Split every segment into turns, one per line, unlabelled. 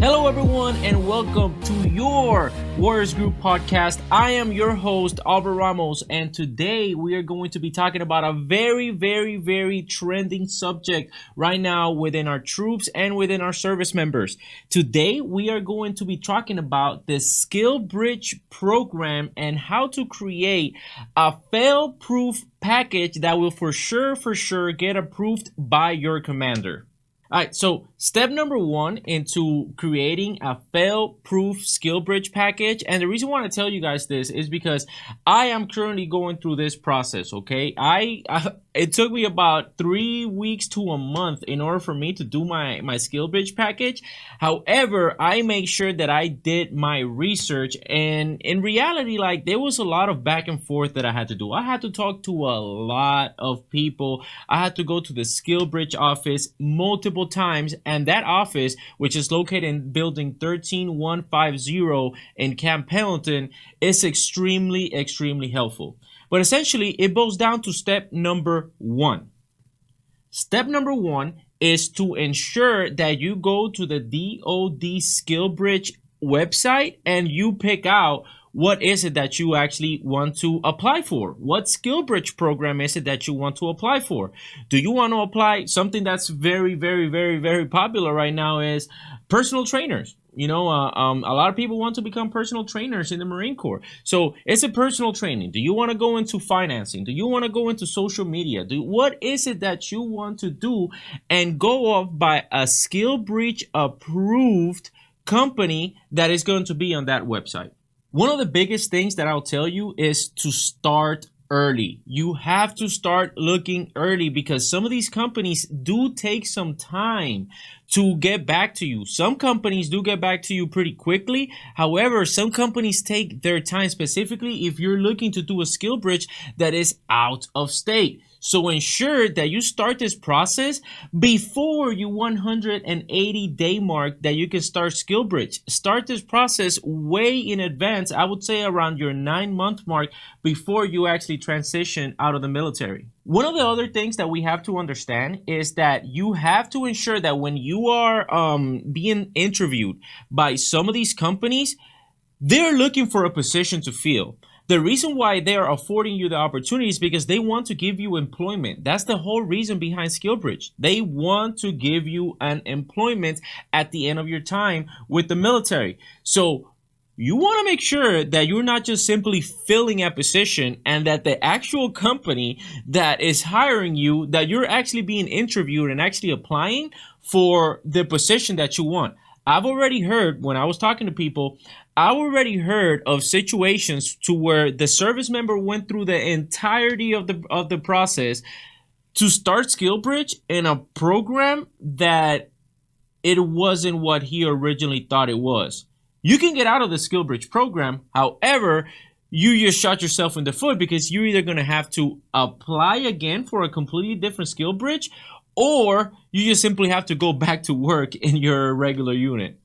Hello, everyone, and welcome to your Warriors Group podcast. I am your host, Albert Ramos, and today we are going to be talking about a very trending subject right now within our troops and within our service members. Today, we are going to be talking about the Skillbridge program and how to create a fail-proof package that will for sure get approved by your commander. All right, so step number one into creating a fail-proof Skillbridge package, and the reason why I tell you guys this is because I am currently going through this process, okay? It took me about 3 weeks to a month in order for me to do my Skillbridge package. However, I make sure that I did my research, and in reality, like, there was a lot of back and forth that I had to do. I had to talk to a lot of people. I had to go to the Skillbridge office multiple times, and that office, which is located in building 13150 in Camp Pendleton, is extremely helpful. But essentially, it boils down to step number one. Step number one is to ensure that you go to the DoD Skillbridge website and you pick out what is it that you actually want to apply for? What Skillbridge program is it that you want to apply for? Do you want to apply something that's very popular right now is personal trainers? You know, a lot of people want to become personal trainers in the Marine Corps. So it's a personal training. Do you want to go into financing? Do you want to go into social media? What is it that you want to do and go off by a Skillbridge approved company that is going to be on that website? One of the biggest things that I'll tell you is to start early. You have to start looking early because some of these companies do take some time to get back to you. Some companies do get back to you pretty quickly. However, some companies take their time, specifically if you're looking to do a Skillbridge that is out of state. So ensure that you start this process before your 180-day mark that you can start Skillbridge. Start this process way in advance. I would say around your 9-month mark before you actually transition out of the military. One of the other things that we have to understand is that you have to ensure that when you are being interviewed by some of these companies, they're looking for a position to fill. The reason why they are affording you the opportunity is because they want to give you employment. That's the whole reason behind Skillbridge. They want to give you an employment at the end of your time with the military. So you want to make sure that you're not just simply filling a position and that the actual company that is hiring you, that you're actually being interviewed and actually applying for the position that you want. I've already heard, when I was talking to people, I already heard of situations to where the service member went through the entirety of the process to start Skillbridge in a program that it wasn't what he originally thought it was. You can get out of the Skillbridge program. However, you just shot yourself in the foot because you're either going to have to apply again for a completely different Skillbridge, or you just simply have to go back to work in your regular unit.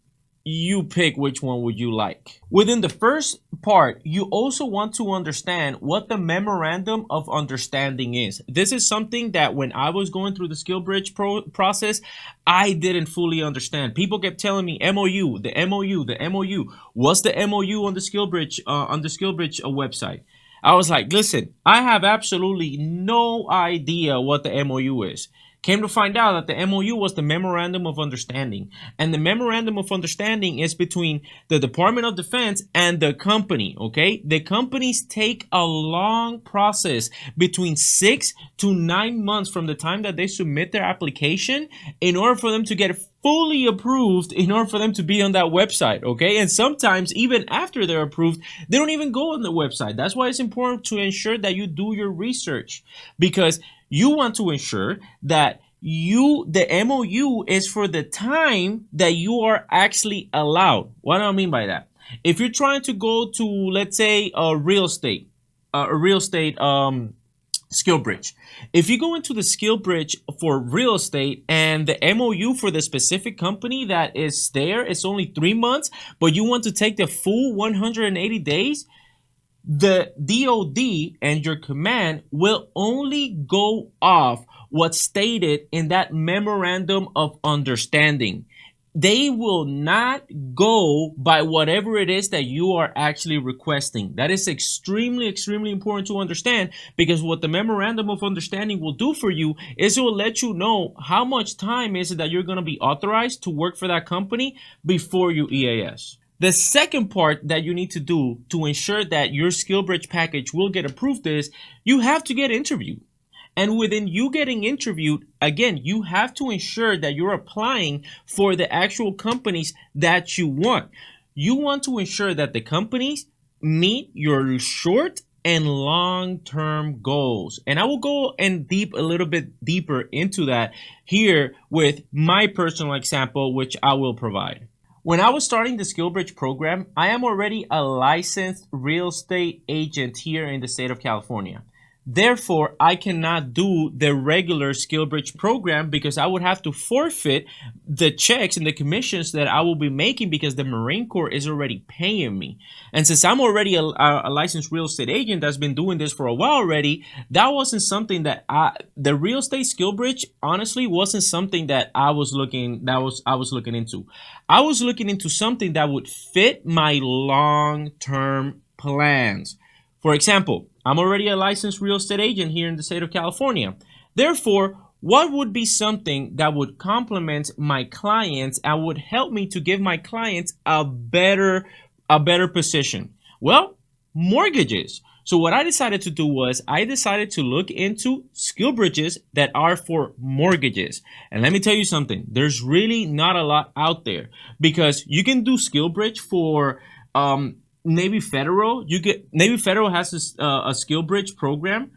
You pick which one would you like. Within the first part, you also want to understand what the memorandum of understanding is. This is something that when I was going through the Skillbridge process, I didn't fully understand. People kept telling me MOU, the MOU, the MOU. What's the MOU on the Skillbridge website? I was like, listen, I have absolutely no idea what the MOU is. Came to find out that the MOU was the Memorandum of Understanding. And the Memorandum of Understanding is between the Department of Defense and the company, okay? The companies take a long process between 6 to 9 months from the time that they submit their application in order for them to get fully approved, in order for them to be on that website, okay? And sometimes even after they're approved, they don't even go on the website. That's why it's important to ensure that you do your research, because you want to ensure that the MOU is for the time that you are actually allowed. What do I mean by that? If you're trying to go to, let's say, a real estate Skillbridge. If you go into the Skillbridge for real estate and the MOU for the specific company that is there, it's only 3 months, but you want to take the full 180 days, the DoD and your command will only go off what's stated in that memorandum of understanding. they will not go by whatever it is that you are actually requesting. That is extremely, extremely important to understand, because what the memorandum of understanding will do for you is it will let you know how much time is it that you're going to be authorized to work for that company before you EAS. The second part that you need to do to ensure that your SkillBridge package will get approved is you have to get interviewed. And within you getting interviewed, again, you have to ensure that you're applying for the actual companies that you want. You want to ensure that the companies meet your short and long-term goals. And I will go a little bit deeper into that here with my personal example, which I will provide. When I was starting the SkillBridge program, I am already a licensed real estate agent here in the state of California. Therefore, I cannot do the regular SkillBridge program because I would have to forfeit the checks and the commissions that I will be making because the Marine Corps is already paying me. And since I'm already a licensed real estate agent that's been doing this for a while already, that wasn't something that the real estate SkillBridge honestly wasn't something that I was looking into. I was looking into something that would fit my long-term plans. For example, I'm already a licensed real estate agent here in the state of California. Therefore, what would be something that would complement my clients and would help me to give my clients a better position? Well, mortgages. So what I decided to do was I decided to look into SkillBridges that are for mortgages. And let me tell you something, there's really not a lot out there, because you can do SkillBridge for Navy Federal. Navy Federal has a SkillBridge program.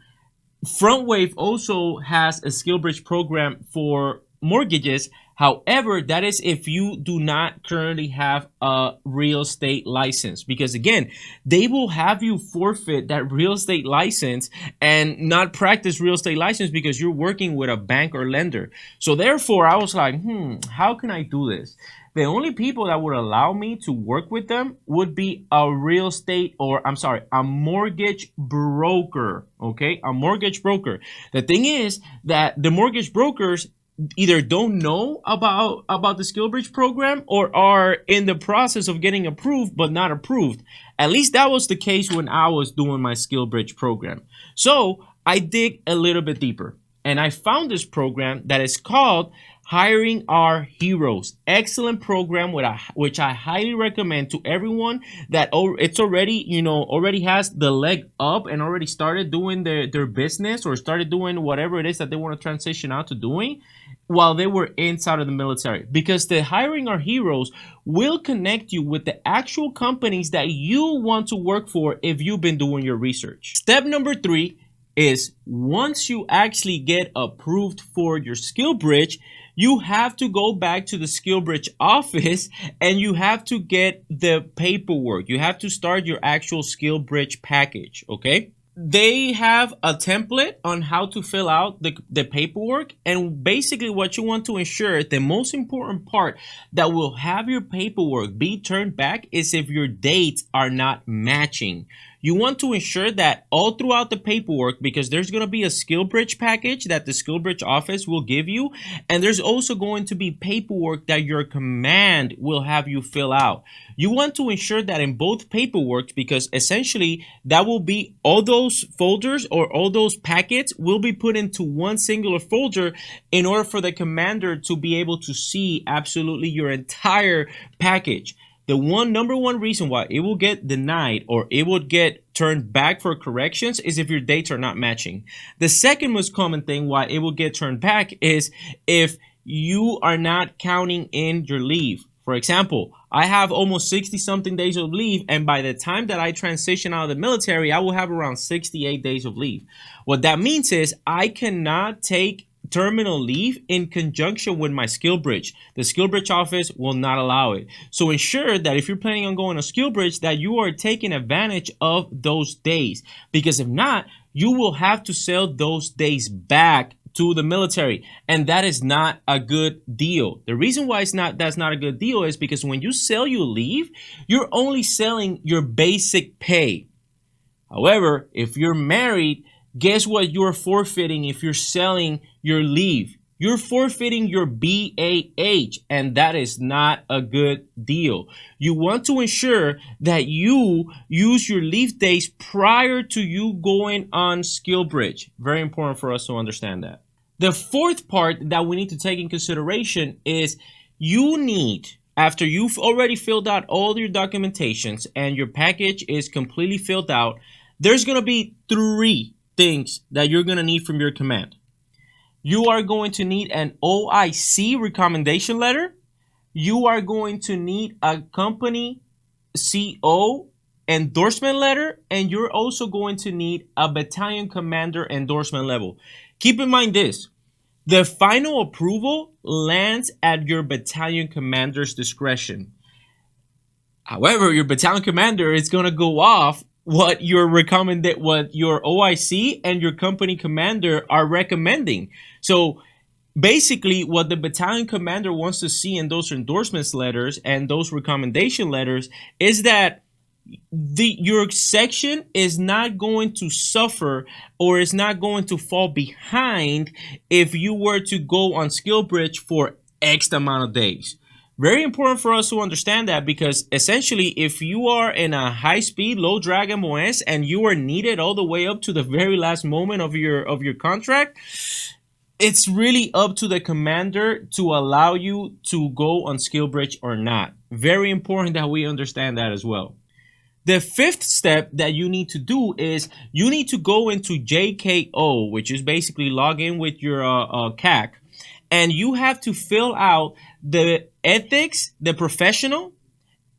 FrontWave also has a SkillBridge program for mortgages. However, that is if you do not currently have a real estate license, because again, they will have you forfeit that real estate license and not practice real estate license because you're working with a bank or lender. So therefore, I was like, how can I do this? The only people that would allow me to work with them would be a mortgage broker, okay? A mortgage broker. The thing is that the mortgage brokers either don't know about the SkillBridge program or are in the process of getting approved but not approved. At least that was the case when I was doing my SkillBridge program. So I dig a little bit deeper and I found this program that is called Hiring Our Heroes. Excellent program which I highly recommend to everyone that it's already has the leg up and already started doing their business or started doing whatever it is that they want to transition out to doing while they were inside of the military. Because the Hiring Our Heroes will connect you with the actual companies that you want to work for if you've been doing your research. Step number 3 is once you actually get approved for your SkillBridge, you have to go back to the SkillBridge office and you have to get the paperwork. You have to start your actual SkillBridge package, okay? They have a template on how to fill out the paperwork, and basically what you want to ensure, the most important part that will have your paperwork be turned back is if your dates are not matching. You want to ensure that all throughout the paperwork, because there's going to be a SkillBridge package that the SkillBridge office will give you, and there's also going to be paperwork that your command will have you fill out. You want to ensure that in both paperwork, because essentially that will be all those folders or all those packets will be put into one singular folder in order for the commander to be able to see absolutely your entire package. The number one reason why it will get denied or it will get turned back for corrections is if your dates are not matching. The second most common thing why it will get turned back is if you are not counting in your leave. For example, I have almost 60 something days of leave, and by the time that I transition out of the military, I will have around 68 days of leave. What that means is I cannot take terminal leave in conjunction with my SkillBridge. The SkillBridge office will not allow it. So ensure that if you're planning on going to SkillBridge, that you are taking advantage of those days, because if not, you will have to sell those days back to the military, and that is not a good deal. The reason why that's not a good deal is because when you sell your leave, you're only selling your basic pay. However, if you're married, guess what you're forfeiting if you're selling your leave? you're forfeiting your BAH, and that is not a good deal. You want to ensure that you use your leave days prior to you going on Skillbridge. Very important for us to understand that. The fourth part that we need to take in consideration is you need, after you've already filled out all your documentations and your package is completely filled out, there's going to be 3 things that you're going to need from your command. You are going to need an OIC recommendation letter. You are going to need a company CO endorsement letter, and you're also going to need a battalion commander endorsement level. Keep in mind this. The final approval lands at your battalion commander's discretion. However, your battalion commander is going to go off what your OIC and your company commander are recommending. So basically what the battalion commander wants to see in those endorsements letters and those recommendation letters is that your section is not going to suffer or is not going to fall behind if you were to go on Skillbridge for X amount of days. Very important for us to understand that, because essentially if you are in a high-speed, low-drag MOS and you are needed all the way up to the very last moment of your contract, it's really up to the commander to allow you to go on Skillbridge or not. Very important that we understand that as well. The fifth step that you need to do is you need to go into JKO, which is basically log in with your CAC, and you have to fill out the ethics, the professional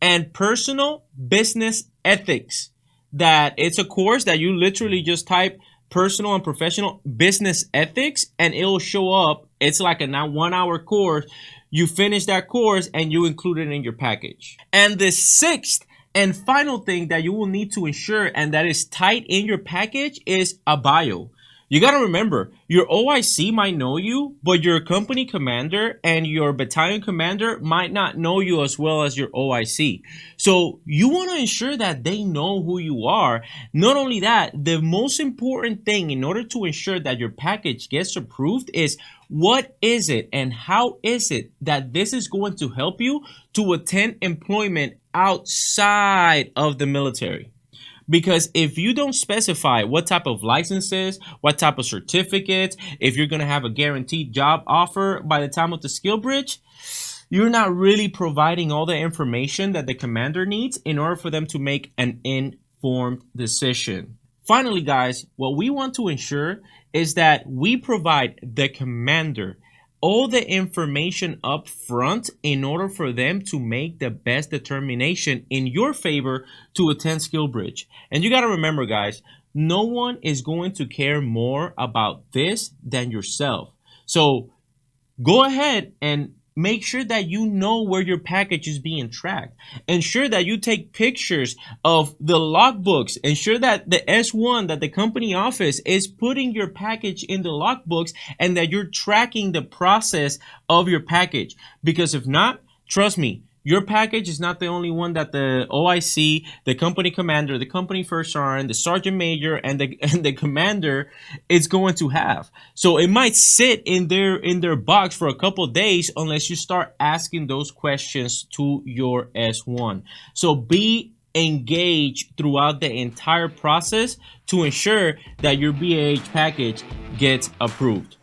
and personal business ethics. That it's a course that you literally just type personal and professional business ethics and it'll show up. It's like a 1-hour course. You finish that course and you include it in your package. And the sixth and final thing that you will need to ensure, and that is tied in your package, is a bio. You got to remember, your OIC might know you, but your company commander and your battalion commander might not know you as well as your OIC. So you want to ensure that they know who you are. Not only that, the most important thing in order to ensure that your package gets approved is what is it and how is it that this is going to help you to attend employment outside of the military. Because if you don't specify what type of licenses, what type of certificates, if you're going to have a guaranteed job offer by the time of the Skillbridge, you're not really providing all the information that the commander needs in order for them to make an informed decision. Finally, guys, what we want to ensure is that we provide the commander all the information up front in order for them to make the best determination in your favor to attend Skillbridge. And you got to remember, guys, no one is going to care more about this than yourself. So go ahead and make sure that you know where your package is being tracked. Ensure that you take pictures of the logbooks. Ensure that the S1, that the company office is putting your package in the logbooks and that you're tracking the process of your package. Because if not, trust me, your package is not the only one that the OIC, the company commander, the company first sergeant, the sergeant major, and the commander is going to have. So it might sit in their box for a couple of days unless you start asking those questions to your S1. So be engaged throughout the entire process to ensure that your BAH package gets approved.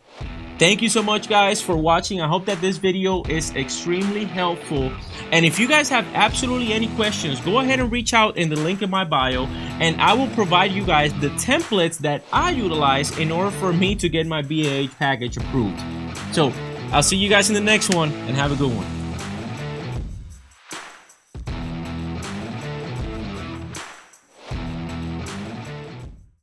Thank you so much, guys, for watching. I hope that this video is extremely helpful. And if you guys have absolutely any questions, go ahead and reach out in the link in my bio, and I will provide you guys the templates that I utilize in order for me to get my BAH package approved. So I'll see you guys in the next one, and have a good one.